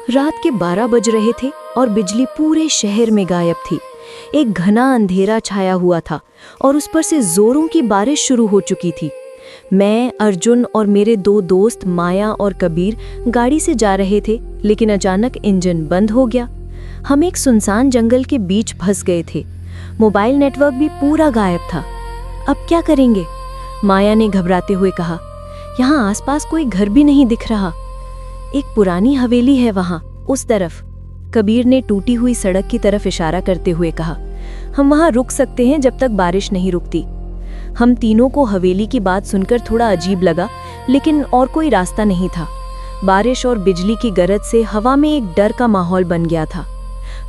रात के 12 बज रहे थे और बिजली पूरे शहर में गायब थी। एक घना अंधेरा छाया हुआ था और उस पर से जोरों की बारिश शुरू हो चुकी थी। मैं, अर्जुन और मेरे 2 दोस्त माया और कबीर गाड़ी से जा रहे थे, लेकिन अचानक इंजन बंद हो गया। हम एक सुनसान जंगल के बीच फंस गए थे। मोबाइल नेटवर्क भी पूरा गायब था। अब क्या करेंगे? माया ने घबराते हुए कहा। यहाँ आसपास कोई घर भी नहीं दिख रहा। एक पुरानी हवेली है वहाँ, उस तरफ। कबीर ने टूटी हुई सड़क की तरफ इशारा करते हुए कहा। हम वहाँ रुक सकते हैं जब तक बारिश नहीं रुकती। हम तीनों को हवेली की बात सुनकर थोड़ा अजीब लगा, लेकिन और कोई रास्ता नहीं था। बारिश और बिजली की गरज से हवा में एक डर का माहौल बन गया था।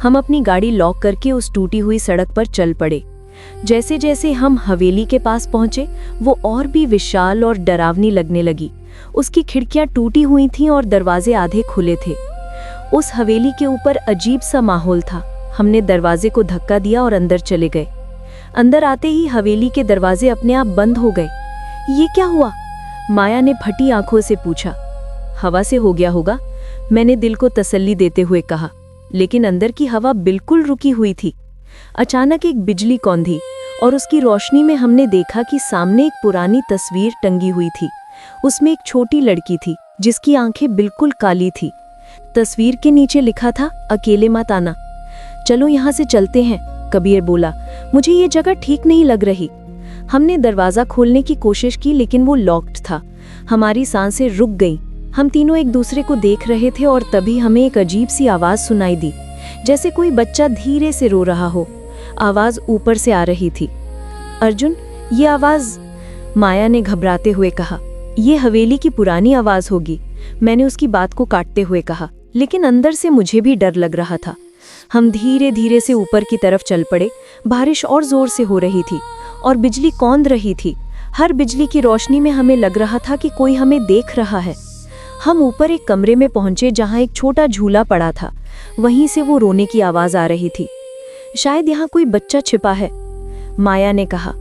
हम अपनी गाड़ी लॉक करके उस टूटी हुई सड़क पर चल पड़े। जैसे जैसे हम हवेली के पास पहुंचे, वो और भी विशाल और डरावनी लगने लगी। उसकी खिड़कियां टूटी हुई थीं और दरवाजे आधे खुले थे। उस हवेली के ऊपर अजीब सा माहौल था। हमने दरवाजे को धक्का दिया और अंदर चले गए। अंदर आते ही हवेली के दरवाजे अपने आप बंद हो गए। ये क्या हुआ? माया ने फटी आंखों से पूछा। हवा से हो गया होगा, मैंने दिल को तसल्ली देते हुए कहा, लेकिन अंदर की हवा बिल्कुल रुकी हुई थी। अचानक एक बिजली कौंधी और उसकी रोशनी में हमने देखा कि सामने एक पुरानी तस्वीर टंगी हुई थी। उसमें एक छोटी लड़की थी जिसकी आंखें बिल्कुल काली थी। तस्वीर के नीचे लिखा था, अकेले मत आना। चलो यहाँ से चलते हैं, कबीर बोला। मुझे ये जगह ठीक नहीं लग रही। हमने दरवाजा खोलने की कोशिश की, लेकिन वो लॉक्ड था। हमारी सांसें रुक गईं। हम तीनों एक दूसरे को देख रहे थे और तभी हमें एक अजीब सी आवाज सुनाई दी, जैसे कोई बच्चा धीरे से रो रहा हो। आवाज ऊपर से आ रही थी। अर्जुन, ये आवाज? माया ने घबराते हुए कहा। ये हवेली की पुरानी आवाज होगी, मैंने उसकी बात को काटते हुए कहा, लेकिन अंदर से मुझे भी डर लग रहा था। हम धीरे धीरे से ऊपर की तरफ चल पड़े। बारिश और जोर से हो रही थी और बिजली कौंध रही थी। हर बिजली की रोशनी में हमें लग रहा था कि कोई हमें देख रहा है। हम ऊपर एक कमरे में पहुंचे जहां एक छोटा झूला पड़ा था। वहीं से वो रोने की आवाज आ रही थी। शायद यहाँ कोई बच्चा छिपा है, माया ने कहा।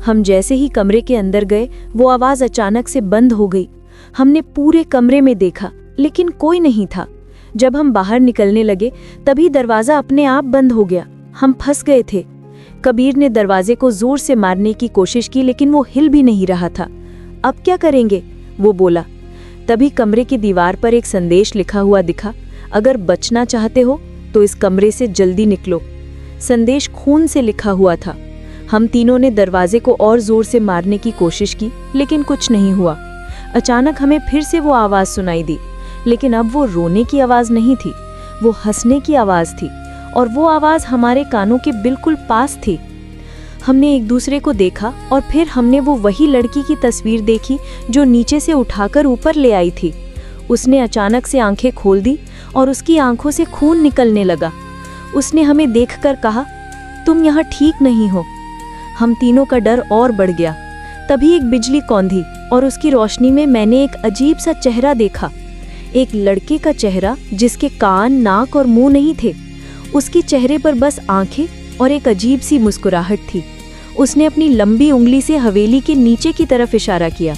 हम जैसे ही कमरे के अंदर गए, वो आवाज अचानक से बंद हो गई। हमने पूरे कमरे में देखा, लेकिन कोई नहीं था। जब हम बाहर निकलने लगे, तभी दरवाजा अपने आप बंद हो गया। हम फंस गए थे। कबीर ने दरवाजे को जोर से मारने की कोशिश की, लेकिन वो हिल भी नहीं रहा था। अब क्या करेंगे? वो बोला। तभी कमरे की दीवार पर एक संदेश लिखा हुआ दिखा, अगर बचना चाहते हो तो इस कमरे से जल्दी निकलो। संदेश खून से लिखा हुआ था। हम तीनों ने दरवाजे को और जोर से मारने की कोशिश की, लेकिन कुछ नहीं हुआ। अचानक हमें फिर से वो आवाज सुनाई दी, लेकिन अब वो रोने की आवाज नहीं थी, वो हंसने की आवाज थी, और वो आवाज हमारे कानों के बिल्कुल पास थी। हमने एक दूसरे को देखा और फिर हमने वो वही लड़की की तस्वीर देखी जो नीचे से उठाकर ऊपर ले आई थी। उसने अचानक से आंखें खोल दी और उसकी आंखों से खून निकलने लगा। उसने हमें देखकर कहा, तुम यहाँ ठीक नहीं हो। हम तीनों का डर और बढ़ गया। तभी एक बिजली कौंधी और उसकी रोशनी में मैंने एक अजीब सा चेहरा देखा। एक लड़के का चेहरा जिसके कान, नाक और मुंह नहीं थे। उसके चेहरे पर बस आंखें और एक अजीब सी मुस्कुराहट थी। उसने अपनी लंबी उंगली से हवेली के नीचे की तरफ इशारा किया।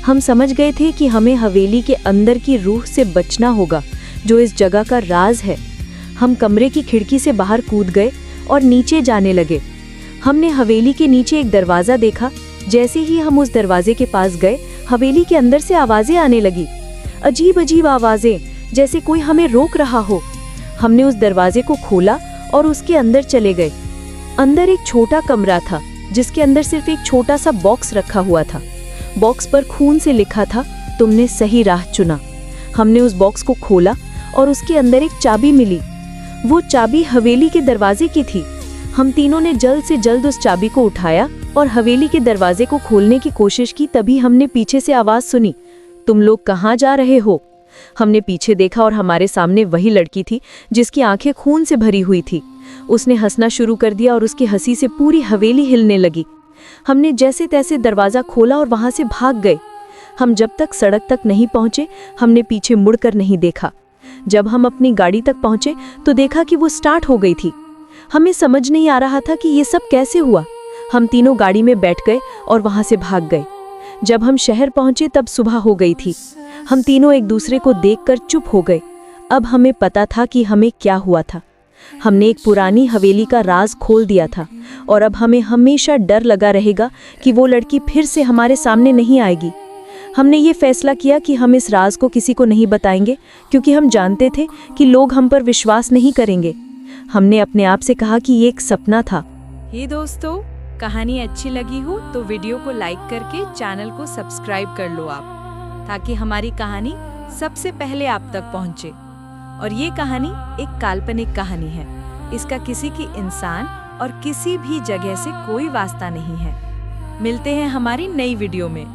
हम समझ गए थे कि हमें हवेली के अंदर की रूह से बचना होगा, जो इस जगह का राज है। हम कमरे की खिड़की से बाहर कूद गए और नीचे जाने लगे। हमने हवेली के नीचे एक दरवाजा देखा। जैसे ही हम उस दरवाजे के पास गए, हवेली के अंदर से आवाजें आने लगी। अजीब अजीब आवाजें, जैसे कोई हमें रोक रहा हो। हमने उस दरवाजे को खोला और उसके अंदर चले गए। अंदर एक छोटा कमरा था, जिसके अंदर सिर्फ एक छोटा सा बॉक्स रखा हुआ था। बॉक्स पर खून से लिखा था, तुमने सही राह चुना। हमने उस बॉक्स को खोला और उसके अंदर एक चाबी मिली। वो चाबी हवेली के दरवाजे की थी। हम तीनों ने जल्द से जल्द उस चाबी को उठाया और हवेली के दरवाजे को खोलने की कोशिश की। तभी हमने पीछे से आवाज सुनी, तुम लोग कहाँ जा रहे हो? हमने पीछे देखा और हमारे सामने वही लड़की थी जिसकी आंखें खून से भरी हुई थी। उसने हंसना शुरू कर दिया और उसकी हंसी से पूरी हवेली हिलने लगी। हमने जैसे तैसे दरवाजा खोला और वहां से भाग गए। हम जब तक सड़क तक नहीं पहुंचे, हमने पीछे मुड़कर नहीं देखा। जब हम अपनी गाड़ी तक पहुंचे तो देखा कि वो स्टार्ट हो गई थी। हमें समझ नहीं आ रहा था कि ये सब कैसे हुआ। हम तीनों गाड़ी में बैठ गए और वहां से भाग गए। जब हम शहर पहुंचे तब सुबह हो गई थी। हम तीनों एक दूसरे को देखकर चुप हो गए। अब हमें पता था कि हमें क्या हुआ था। हमने एक पुरानी हवेली का राज खोल दिया था और अब हमें हमेशा डर लगा रहेगा कि वो लड़की फिर से हमारे सामने नहीं आएगी। हमने ये फैसला किया कि हम इस राज को किसी को नहीं बताएंगे, क्योंकि हम जानते थे कि लोग हम पर विश्वास नहीं करेंगे। हमने अपने आप से कहा कि ये एक सपना था। हे दोस्तों, कहानी अच्छी लगी हो तो वीडियो को लाइक करके चैनल को सब्सक्राइब कर लो आप, ताकि हमारी कहानी सबसे पहले आप तक पहुंचे। और ये कहानी एक काल्पनिक कहानी है। इसका किसी की इंसान और किसी भी जगह से कोई वास्ता नहीं है। मिलते हैं हमारी नई वीडियो में।